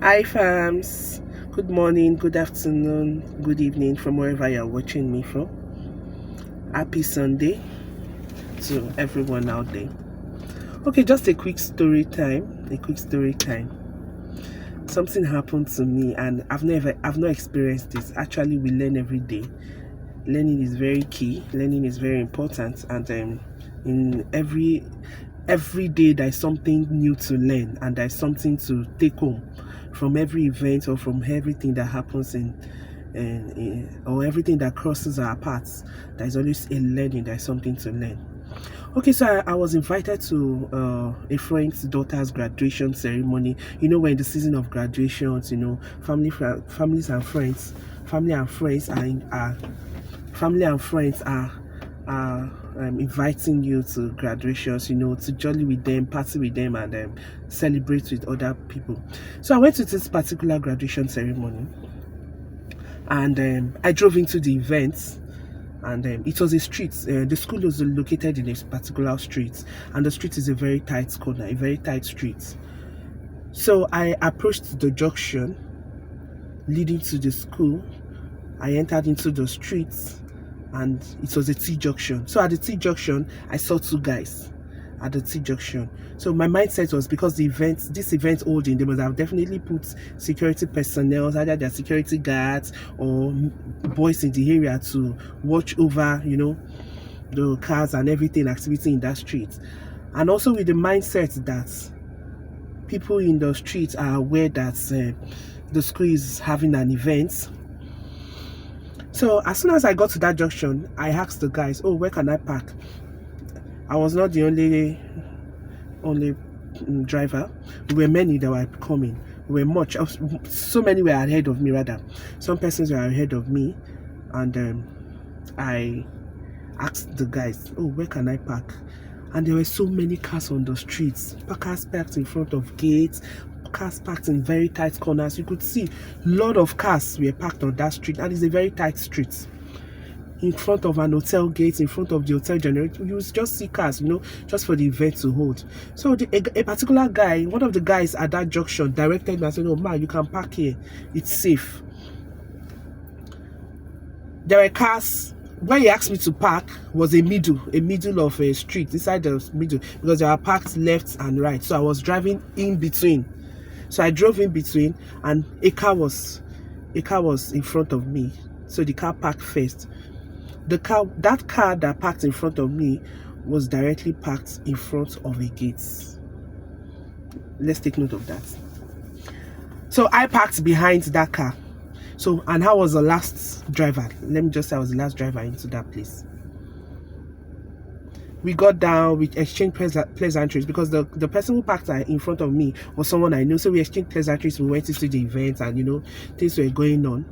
Hi fams, good morning, good afternoon, good evening from wherever you're watching me from. Happy Sunday to everyone out there. Okay, just a quick story time. Something happened to me and I've not experienced this. Actually, we learn every day. Learning is very key. Learning is very important, and in every day there's something new to learn, and there's something to take home from every event or from everything that happens or everything that crosses our paths. There's always a learning. There's something to learn. Okay, so I was invited to a friend's daughter's graduation ceremony. You know, we're in the season of graduations. You know, family and friends are inviting you to graduations, you know, to jolly with them, party with them, and celebrate with other people. So I went to this particular graduation ceremony, and I drove into the event, and it was a street. The school was located in a particular street, and the street is a very tight corner, a very tight street. So I approached the junction leading to the school. I entered into the streets, and it was a T-junction. So at the T-junction, I saw two guys at the T-junction. So my mindset was, because this event holding, they must have definitely put security personnel, either their security guards or boys in the area, to watch over, you know, the cars and everything, activity in that street. And also with the mindset that people in the street are aware that the school is having an event. So as soon as I got to that junction, I asked the guys, "Oh, where can I park?" I was not the only driver. There were many that were coming. So many were ahead of me, rather. Some persons were ahead of me, and I asked the guys, "Oh, where can I park?" And there were so many cars on the streets. Cars parked in front of gates, cars parked in very tight corners. You could see a lot of cars were parked on that street, and it's a very tight street. In front of an hotel gate, in front of the hotel generator, you just see cars, you know, just for the event to hold. So a particular guy, one of the guys at that junction, directed me and said, "Oh man, you can park here, it's safe." There were cars. Where he asked me to park was a middle of a street, inside the middle, because they were parked left and right. So I was driving in between. So I drove in between, and a car was in front of me. So the car parked first. That car that parked in front of me was directly parked in front of a gate. Let's take note of that. So I parked behind that car. So, and I was the last driver. Let me just say I was the last driver into that place. We got down, we exchanged pleasantries, because the person who parked in front of me was someone I knew. So we exchanged pleasantries. We went into the event, and you know, things were going on.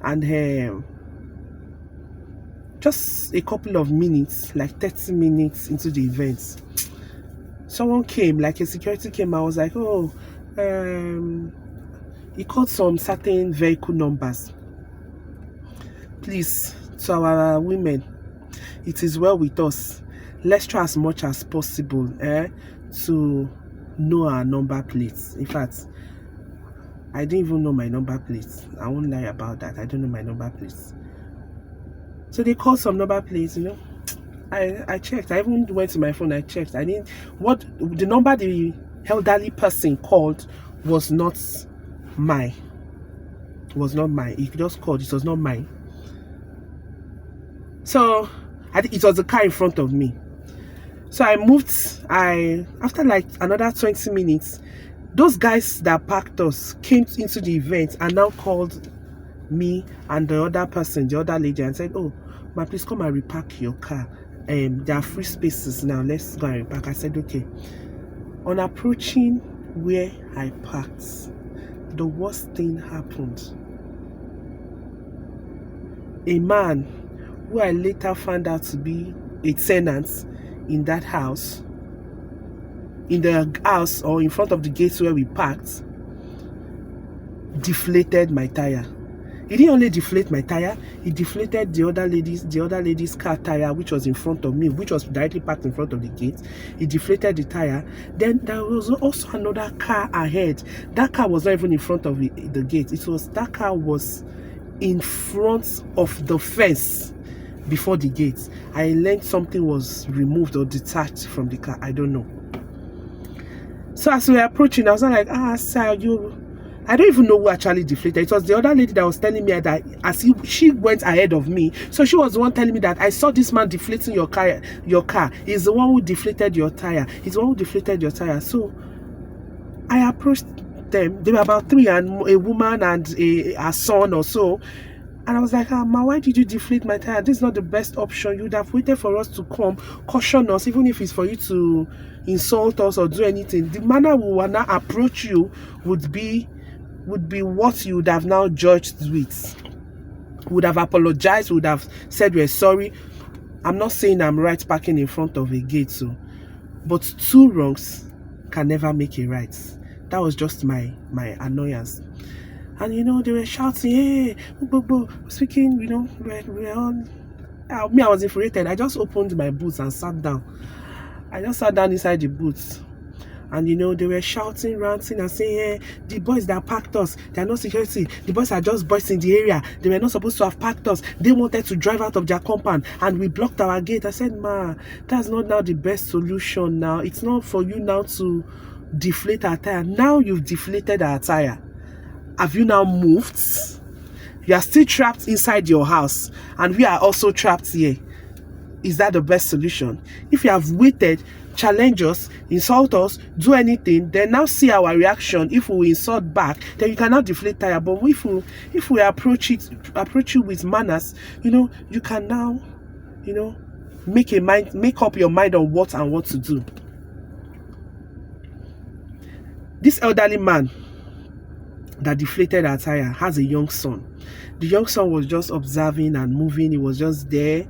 And just a couple of minutes, like 30 minutes into the event, someone came, like a security came. I was like, "Oh, he called some certain vehicle numbers. Please, to our women, it is well with us. Let's try as much as possible to know our number plates." In fact, I didn't even know my number plates. I won't lie about that. I don't know my number plates. So they called some number plates, you know. I checked. I even went to my phone. I checked. The number the elderly person called was not mine. He just called. It was not mine. So I think it was the car in front of me. So I moved. After like another 20 minutes, those guys that parked us came into the event and now called me and the other person, the other lady, and said, "Oh, ma, please come and repark your car. There are free spaces now. Let's go and repark." I said, "Okay." On approaching where I parked, the worst thing happened. A man who I later found out to be a tenant in that house, in the house or in front of the gates where we parked, deflated my tire. He didn't only deflate my tire, he deflated the other lady's car tire, which was in front of me, which was directly parked in front of the gate. He deflated the tire. Then there was also another car ahead. That car was not even in front of the gate. That car was in front of the fence before the gate. I learned something was removed or detached from the car. I don't know. So as we were approaching, I was like, sir, I don't even know who actually deflated. It was the other lady that was telling me that she went ahead of me. So she was the one telling me that I saw this man deflating your car. He's the one who deflated your tire. He's the one who deflated your tire. So I approached them. They were about 3, and a woman and a son or so. And I was like, ma, why did you deflate my tire? This is not the best option. You would have waited for us to come, caution us, even if it's for you to insult us or do anything. The manner we will now approach you would be what you would have now judged with. Would have apologized, would have said we're sorry. I'm not saying I'm right parking in front of a gate, but 2 wrongs can never make a right. That was just my annoyance. And they were shouting, hey, speaking, we're on. I was infuriated. I just opened my boots and sat down. I just sat down inside the boots. And they were shouting, ranting, and saying, hey, the boys that parked us, they are not security. The boys are just boys in the area. They were not supposed to have parked us. They wanted to drive out of their compound, and we blocked our gate. I said, ma, that's not now the best solution now. It's not for you now to deflate our tire. Now you've deflated our tire. Have you now moved? You are still trapped inside your house, and we are also trapped here. Is that the best solution? If you have waited, challenge us, insult us, do anything, then now see our reaction. If we insult back, then you cannot deflate tire. But if we approach you with manners, you can now, make up your mind on what to do. This elderly man that deflated our tire has a young son. The young son was just observing and moving. He was just there,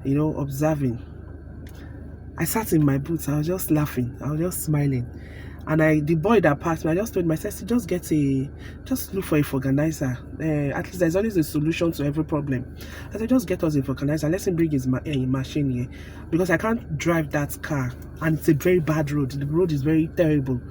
observing. I sat in my boots. I was just laughing. I was just smiling. And the boy that passed me, I just told myself, just look for a vulcanizer. At least there's always a solution to every problem. I said, just get us a vulcanizer. Let him bring his machine here, because I can't drive that car, and it's a very bad road. The road is very terrible.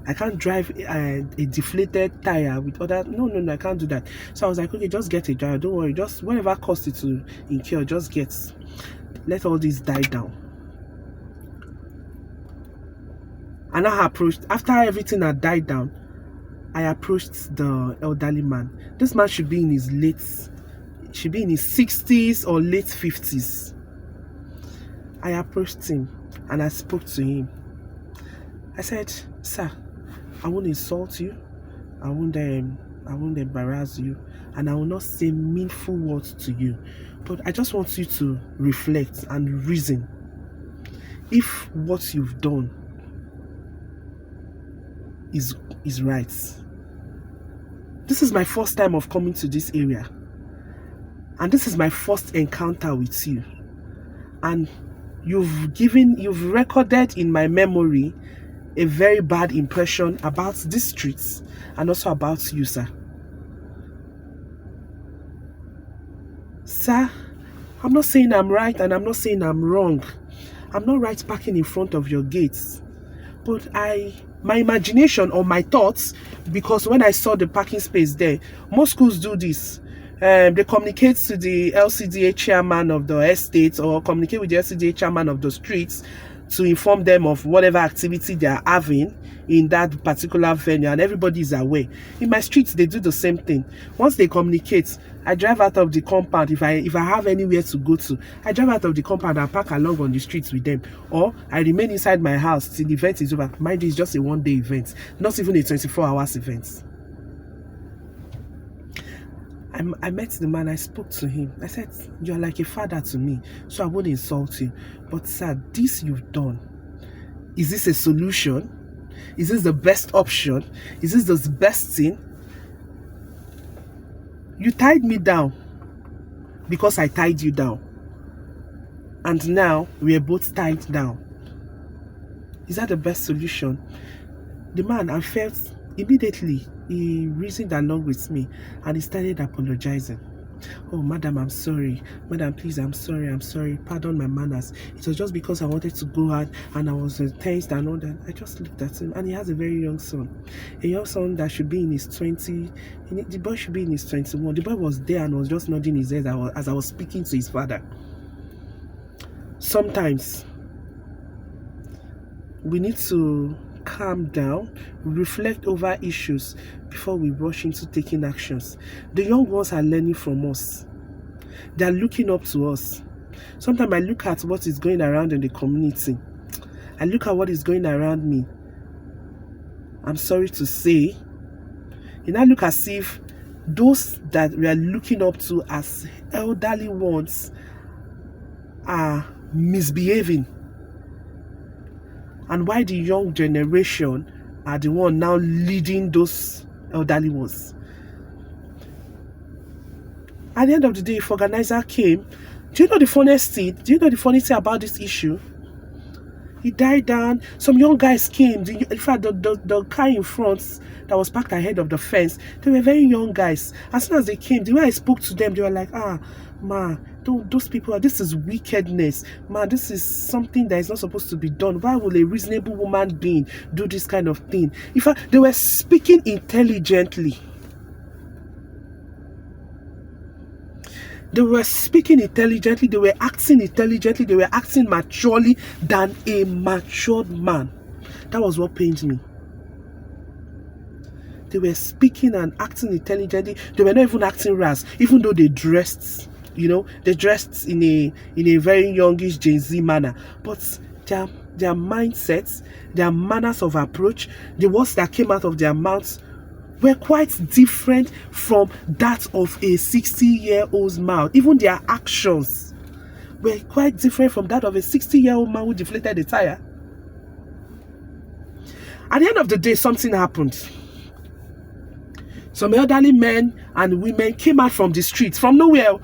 I can't drive a deflated tire with other. No, I can't do that. So I was like, okay, just get a driver. Don't worry. Just whatever cost it to incur, just let all this die down. And I approached, after everything had died down, I approached the elderly man. This man should be in his 60s or late 50s. I approached him and I spoke to him. I said, sir, I won't insult you, I won't embarrass you, and I will not say meaningful words to you, but I just want you to reflect and reason if what you've done is right. This is my first time of coming to this area, and this is my first encounter with you, and you've recorded in my memory a very bad impression about these streets and also about you, sir. Sir, I'm not saying I'm right and I'm not saying I'm wrong. I'm not right parking in front of your gates. But my imagination or my thoughts, because when I saw the parking space there, most schools do this. They communicate to the LCDA chairman of the estate, or communicate with the LCDA chairman of the streets to inform them of whatever activity they are having in that particular venue, and everybody is aware. In my streets, they do the same thing. Once they communicate, I drive out of the compound. If I have anywhere to go to, I drive out of the compound and park along on the streets with them, or I remain inside my house till the event is over. Mind you, it's just a one-day event, not even a 24-hour event. I met the man, I spoke to him. I said, you're like a father to me, so I won't insult you. But sir, this you've done, is this a solution? Is this the best option? Is this the best thing? You tied me down because I tied you down. And now we are both tied down. Is that the best solution? The man, I felt Immediately, he reasoned along with me and he started apologizing. Oh, madam, I'm sorry. Madam, please, I'm sorry. Pardon my manners. It was just because I wanted to go out and I was tensed and all that. I just looked at him, and he has a very young son. A young son that should be in his 20. The boy should be in his 21. The boy was there and was just nodding his head as I was speaking to his father. Sometimes we need to calm down, reflect over issues before we rush into taking actions. The young ones are learning from us. They are looking up to us. Sometimes I look at what is going around in the community. I look at what is going around me. I'm sorry to say, I look as if those that we are looking up to as elderly ones are misbehaving. And why the young generation are the one now leading those elderly ones. At the end of the day, if organizer came, do you know the funniest thing? Do you know the funny thing about this issue? He died down. Some young guys came. In fact, the car in front that was parked ahead of the fence, they were very young guys. As soon as they came, the way I spoke to them, they were like, ma, those people, this is wickedness. Ma, this is something that is not supposed to be done. Why will a reasonable woman being do this kind of thing? In fact, they were speaking intelligently. They were speaking intelligently, they were acting intelligently, they were acting maturely than a matured man. That was what pained me. They were speaking and acting intelligently. They were not even acting ras, even though they dressed, they dressed in a very youngish Gen Z manner. But their mindsets, their manners of approach, the words that came out of their mouths were quite different from that of a 60-year-old's mouth. Even their actions were quite different from that of a 60-year-old man who deflated the tire. At the end of the day, something happened. Some elderly men and women came out from the streets, from nowhere.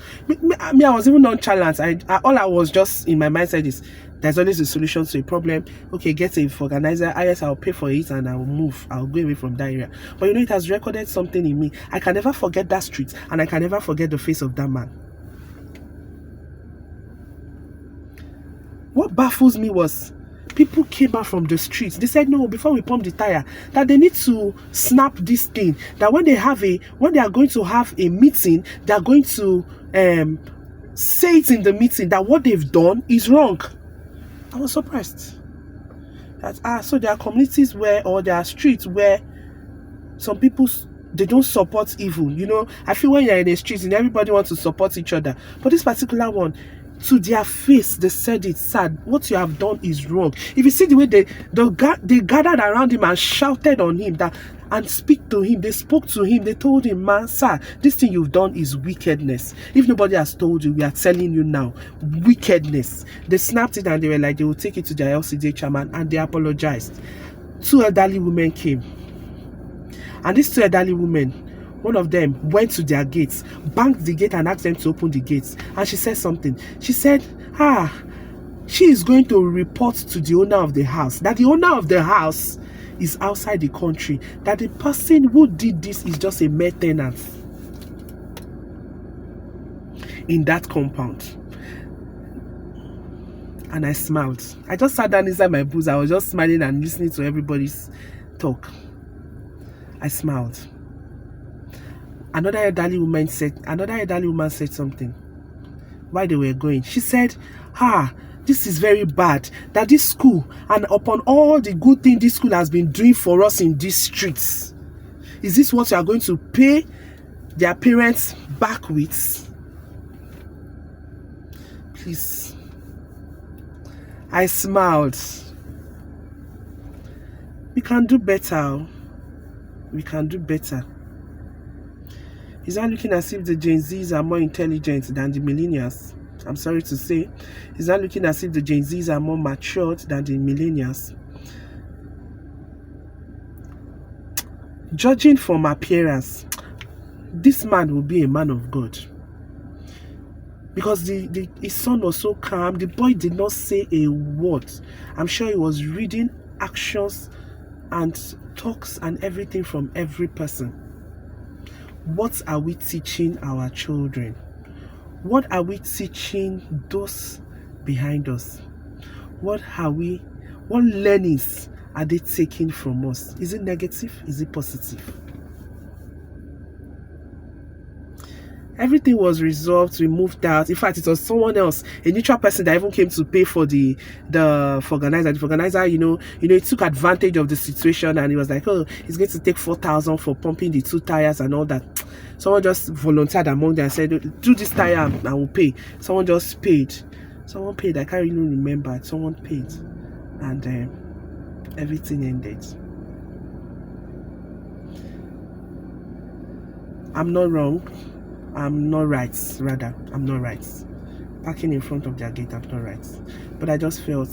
I was even nonchalant. All I was just in my mindset is, there's always a solution to a problem. Okay, get a organizer. Yes, I'll pay for it and I'll move. I'll go away from that area. But it has recorded something in me. I can never forget that street, and I can never forget the face of that man. What baffles me was, people came out from the streets. They said, no, before we pump the tire, that they need to snap this thing. That when they are going to have a meeting, they are going to say it in the meeting that what they've done is wrong. I was surprised. That so there are communities or there are streets where some people, they don't support evil. I feel when you're in the streets and everybody wants to support each other. But this particular one, to their face, they said it, sad. What you have done is wrong. If you see the way they gathered around him and shouted on him and spoke to him, they told him, man, sir, this thing you've done is wickedness. If nobody has told you, we are telling you now, wickedness. They snapped it and they were like, they will take it to their LCJ chairman, and they apologized. 2 elderly women came. And these 2 elderly women, one of them went to their gates, banged the gate and asked them to open the gates. And she said something. She said, she is going to report to the owner of the house, that the owner of the house is outside the country, that the person who did this is just a mere tenant in that compound. And I smiled. I just sat down inside my booth. I was just smiling and listening to everybody's talk. I smiled. Another elderly woman said something while they were going. She said, this is very bad, that this school, and upon all the good thing this school has been doing for us in these streets, is this what you are going to pay their parents back with? Please. I smiled. We can do better. We can do better. Is that looking as if the Gen Zs are more intelligent than the millennials? I'm sorry to say. Is that looking as if the Gen Zs are more matured than the millennials? Judging from appearance, this man will be a man of God. Because his son was so calm. The boy did not say a word. I'm sure he was reading actions and talks and everything from every person. What are we teaching our children? What are we teaching those behind us? What learnings are they taking from us? Is it negative? Is it positive? Everything was resolved. We moved out. In fact, it was someone else, a neutral person, that even came to pay for the organizer. The organizer, he took advantage of the situation, and he was like, "Oh, he's going to take 4,000 for pumping the 2 tires and all that." Someone just volunteered among them and said, "Do this tire and I will pay." Someone just paid. Someone paid. I can't really remember. Someone paid, and everything ended. I'm not wrong. I'm not right. Rather, I'm not right. Parking in front of their gate, I'm not right. But I just felt,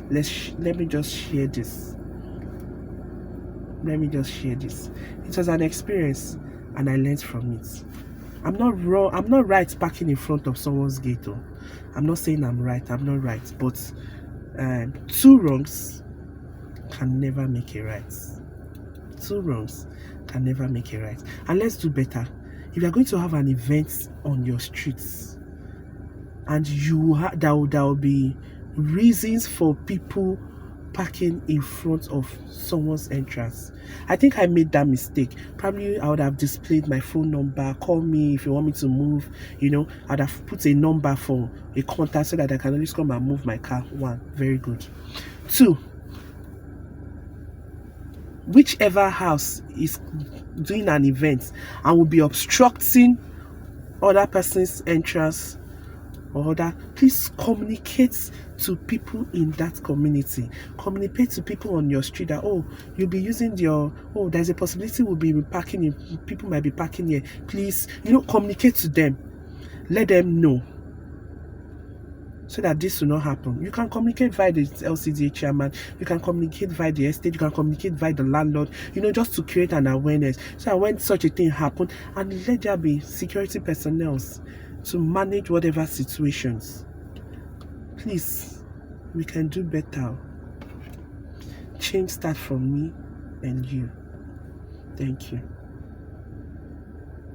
let me just share this. Let me just share this. It was an experience, and I learned from it. I'm not wrong. I'm not right parking in front of someone's gate. Though. I'm not saying I'm right. I'm not right. But 2 wrongs can never make a right. 2 wrongs can never make a right. And let's do better. If you're going to have an event on your streets, and there will be reasons for people parking in front of someone's entrance. I think I made that mistake. Probably I would have displayed my phone number. Call me if you want me to move. I'd have put a number for a contact so that I can always come and move my car. 1, very good. 2, whichever house is doing an event and will be obstructing other person's entrance or other, please communicate to people in that community. Communicate to people on your street that, oh, you'll be using there's a possibility we'll be parking, people might be parking here. Please, communicate to them. Let them know, so that this will not happen. You can communicate via the LCDA chairman, you can communicate via the estate, you can communicate via the landlord, just to create an awareness, so that when such a thing happens, and let there be security personnel to manage whatever situations. Please, we can do better. Change start from me and you. Thank you.